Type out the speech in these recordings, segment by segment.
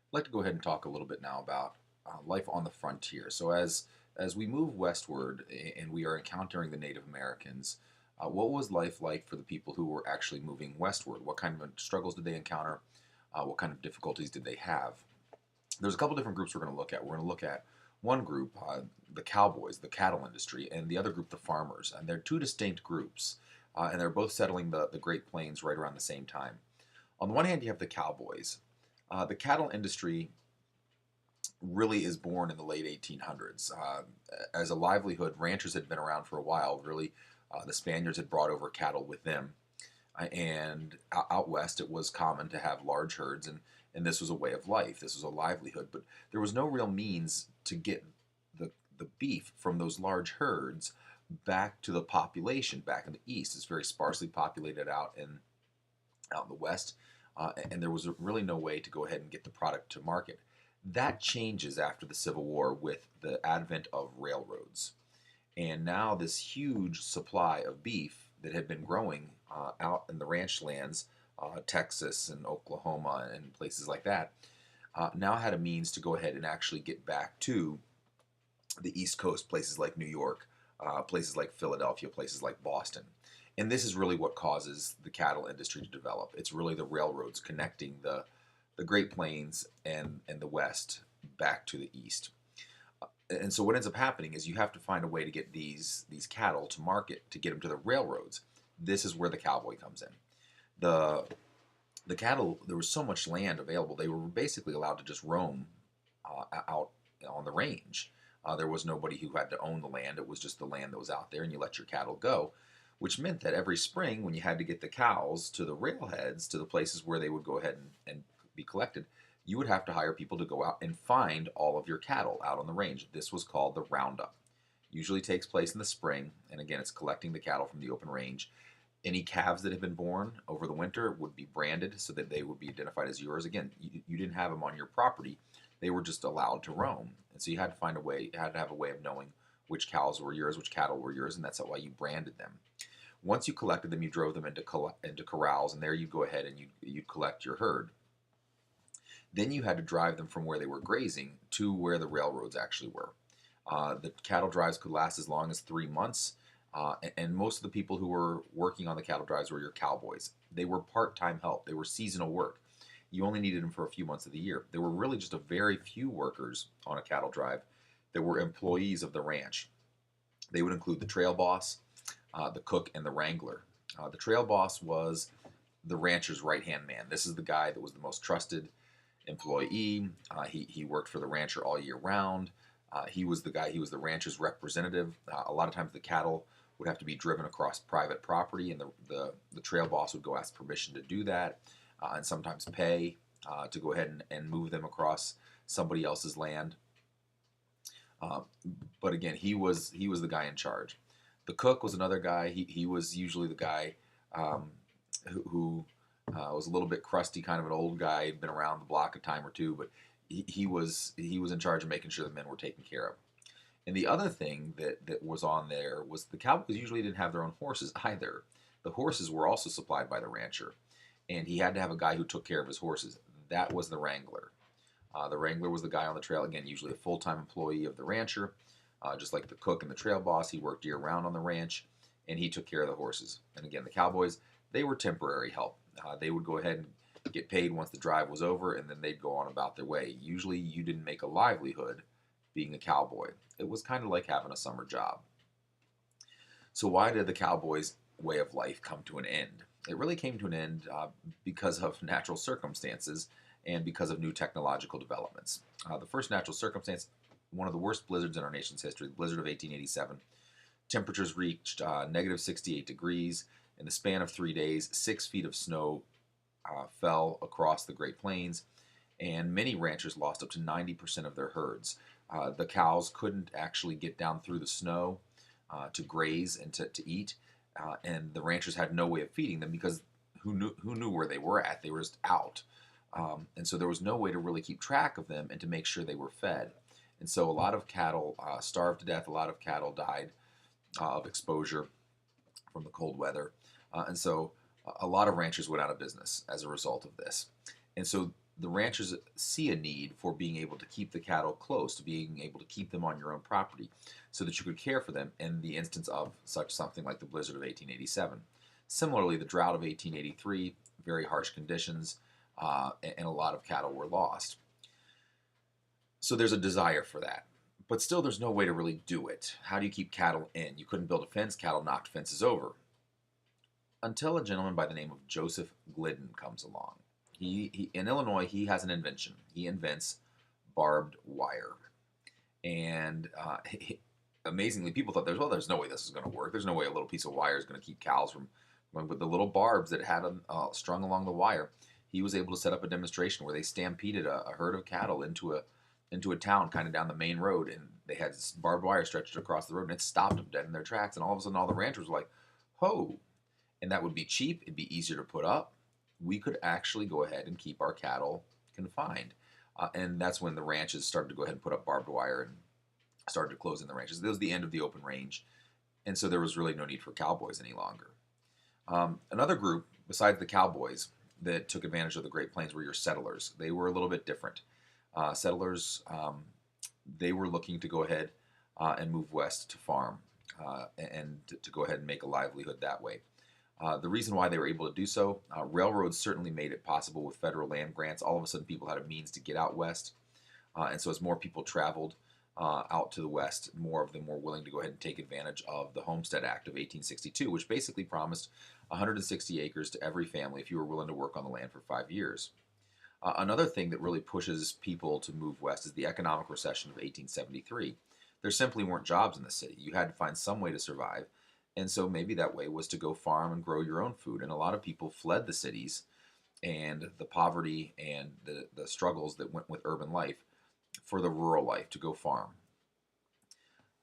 I'd like to go ahead and talk a little bit now about life on the frontier. So as we move westward and we are encountering the Native Americans, what was life like for the people who were actually moving westward? What kind of struggles did they encounter? What kind of difficulties did they have? There's a couple different groups we're going to look at. We're going to look at one group, the cowboys, the cattle industry, and the other group, the farmers. And they're two distinct groups, and they're both settling the Great Plains right around the same time. On the one hand, you have the cowboys. The cattle industry really is born in the late 1800s. As a livelihood, ranchers had been around for a while. Really, the Spaniards had brought over cattle with them. And out west, it was common to have large herds, and this was a way of life. This was a livelihood, but there was no real means to get the beef from those large herds back to the population back in the east. It's very sparsely populated out in the west, and there was really no way to go ahead and get the product to market. That changes after the Civil War with the advent of railroads. And now, this huge supply of beef that had been growing out in the ranch lands, Texas and Oklahoma and places like that, now had a means to go ahead and actually get back to the East Coast, places like New York, places like Philadelphia, places like Boston. And this is really what causes the cattle industry to develop. It's really the railroads connecting the Great Plains and the West back to the East. And so what ends up happening is you have to find a way to get these cattle to market to get them to the railroads. This is where the cowboy comes in. The the cattle, there was so much land available, they were basically allowed to just roam out on the range. There was nobody who had to own the land. It was just the land that was out there, and you let your cattle go, which meant that every spring, when you had to get the cows to the railheads, to the places where they would go ahead and be collected, you would have to hire people to go out and find all of your cattle out on the range. This was called the roundup. Usually takes place in the spring, and again, it's collecting the cattle from the open range. Any calves that have been born over the winter would be branded so that they would be identified as yours. Again, you didn't have them on your property; they were just allowed to roam, and so you had to find a way. You had to have a way of knowing which cows were yours, which cattle were yours, and that's why you branded them. Once you collected them, you drove them into corrals, and there you go ahead and you'd collect your herd. Then you had to drive them from where they were grazing to where the railroads actually were. The cattle drives could last as long as 3 months. And most of the people who were working on the cattle drives were your cowboys. They were part-time help. They were seasonal work. You only needed them for a few months of the year. There were really just a very few workers on a cattle drive that were employees of the ranch. They would include the trail boss, the cook, and the wrangler. The trail boss was the rancher's right-hand man. This is the guy that was the most trusted employee. He worked for the rancher all year round. He was the guy. He was the rancher's representative. A lot of times, the cattle would have to be driven across private property, and the trail boss would go ask permission to do that, and sometimes pay to go ahead and move them across somebody else's land. Uh, but again, he was the guy in charge. The cook was another guy. He was usually the guy um, who was a little bit crusty, kind of an old guy. He'd been around the block a time or two, but he was in charge of making sure the men were taken care of. And the other thing that was on there was the cowboys usually didn't have their own horses either. The horses were also supplied by the rancher, and he had to have a guy who took care of his horses. That was the wrangler. The wrangler was the guy on the trail, again, usually a full-time employee of the rancher, just like the cook and the trail boss. He worked year-round on the ranch, and he took care of the horses. And again, the cowboys, they were temporary help. They would go ahead and get paid once the drive was over, and then they'd go on about their way. Usually, you didn't make a livelihood being a cowboy. It was kind of like having a summer job. So, why did the cowboys' way of life come to an end? It really came to an end because of natural circumstances and because of new technological developments. The first natural circumstance, one of the worst blizzards in our nation's history, the blizzard of 1887. Temperatures reached negative 68 degrees. In the span of 3 days, 6 feet of snow fell across the Great Plains, and many ranchers lost up to 90% of their herds. The cows couldn't actually get down through the snow to graze and to eat, and the ranchers had no way of feeding them because who knew where they were at? They were just out. And so there was no way to really keep track of them and to make sure they were fed. And so a lot of cattle starved to death. A lot of cattle died of exposure from the cold weather. And so a lot of ranchers went out of business as a result of this. And so the ranchers see a need for being able to keep the cattle close, to being able to keep them on your own property, so that you could care for them in the instance of such something like the blizzard of 1887. Similarly, the drought of 1883, very harsh conditions, and a lot of cattle were lost. So there's a desire for that. But still, there's no way to really do it. How do you keep cattle in? You couldn't build a fence, cattle knocked fences over. Until a gentleman by the name of Joseph Glidden comes along. In Illinois, he has an invention. He invents barbed wire. And amazingly, people thought there's no way this is going to work. There's no way a little piece of wire is going to keep cows from. With the little barbs that had strung along the wire, he was able to set up a demonstration where they stampeded a herd of cattle into a town kind of down the main road, and they had barbed wire stretched across the road, and it stopped them dead in their tracks. And all of a sudden, all the ranchers were like, "Ho!" And that would be cheap. It'd be easier to put up. We could actually go ahead and keep our cattle confined. And that's when the ranches started to go ahead and put up barbed wire and started to close in the ranches. That was the end of the open range. And so there was really no need for cowboys any longer. Another group, besides the cowboys, that took advantage of the Great Plains were your settlers. They were a little bit different. Settlers, they were looking to go ahead and move west to farm and to go ahead and make a livelihood that way. The reason why they were able to do so, railroads certainly made it possible with federal land grants. All of a sudden, people had a means to get out west. And so as more people traveled out to the west, more of them were willing to go ahead and take advantage of the Homestead Act of 1862, which basically promised 160 acres to every family if you were willing to work on the land for 5 years. Another thing that really pushes people to move west is the economic recession of 1873. There simply weren't jobs in the city. You had to find some way to survive. And so maybe that way was to go farm and grow your own food. And a lot of people fled the cities and the poverty and the struggles that went with urban life for the rural life, to go farm.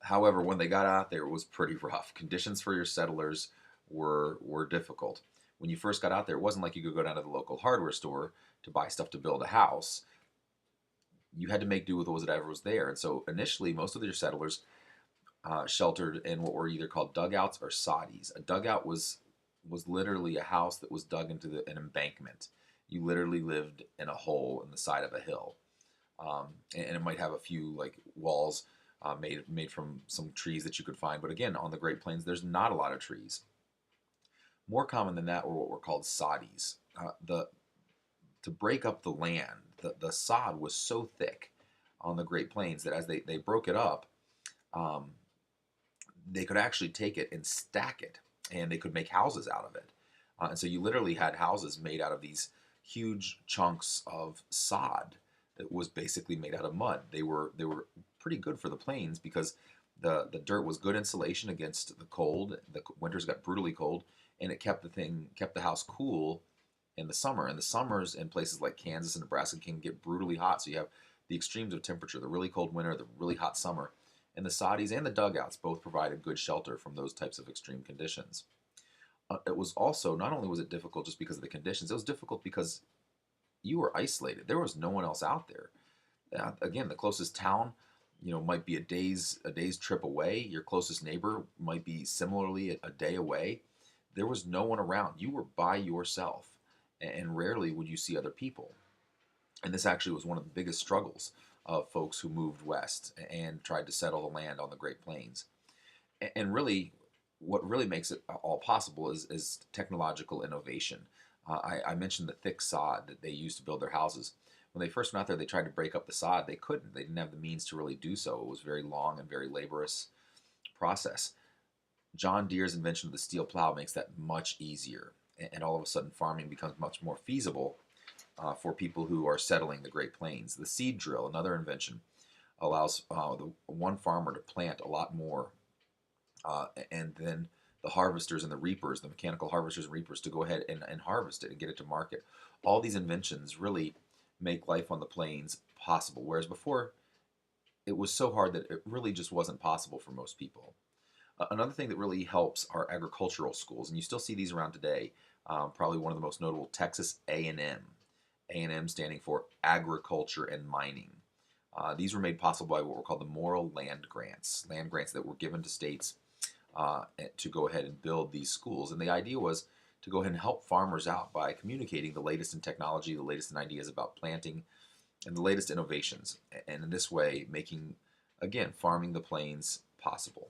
However, when they got out there, it was pretty rough. Conditions for your settlers were difficult. When you first got out there, it wasn't like you could go down to the local hardware store to buy stuff to build a house. You had to make do with whatever was there. And so initially, most of your settlers sheltered in what were either called dugouts or soddies. A dugout was literally a house that was dug into an embankment. You literally lived in a hole in the side of a hill, and it might have a few like walls made from some trees that you could find. But again, on the Great Plains, there's not a lot of trees. More common than that were what were called soddies. To break up the land, the sod was so thick on the Great Plains that as they broke it up, they could actually take it and stack it, and they could make houses out of it. And so you literally had houses made out of these huge chunks of sod that was basically made out of mud. They were pretty good for the plains because the dirt was good insulation against the cold. The winters got brutally cold, and it kept the house cool in the summer. And the summers in places like Kansas and Nebraska can get brutally hot. So you have the extremes of temperature, the really cold winter, the really hot summer. And the soddies and the dugouts both provided good shelter from those types of extreme conditions. It was also, not only was it difficult just because of the conditions, it was difficult because you were isolated. There was no one else out there. Again, the closest town, might be a day's trip away. Your closest neighbor might be similarly a day away. There was no one around. You were by yourself, and rarely would you see other people. And this actually was one of the biggest struggles of folks who moved west and tried to settle the land on the Great Plains. And really, what really makes it all possible is technological innovation. I mentioned the thick sod that they used to build their houses. When they first went out there, they tried to break up the sod. They couldn't. They didn't have the means to really do so. It was a very long and very laborious process. John Deere's invention of the steel plow makes that much easier. And all of a sudden, farming becomes much more feasible for people who are settling the Great Plains. The seed drill, another invention, allows one farmer to plant a lot more, and then the harvesters and the reapers, the mechanical harvesters and reapers, to go ahead and harvest it and get it to market. All these inventions really make life on the plains possible, whereas before it was so hard that it really just wasn't possible for most people. Another thing that really helps are agricultural schools, and you still see these around today. Probably one of the most notable, Texas A&M. A&M standing for Agriculture and Mining. These were made possible by what were called the Morrill Land Grants that were given to states to go ahead and build these schools. And the idea was to go ahead and help farmers out by communicating the latest in technology, the latest in ideas about planting, and the latest innovations. And in this way, making, again, farming the plains possible.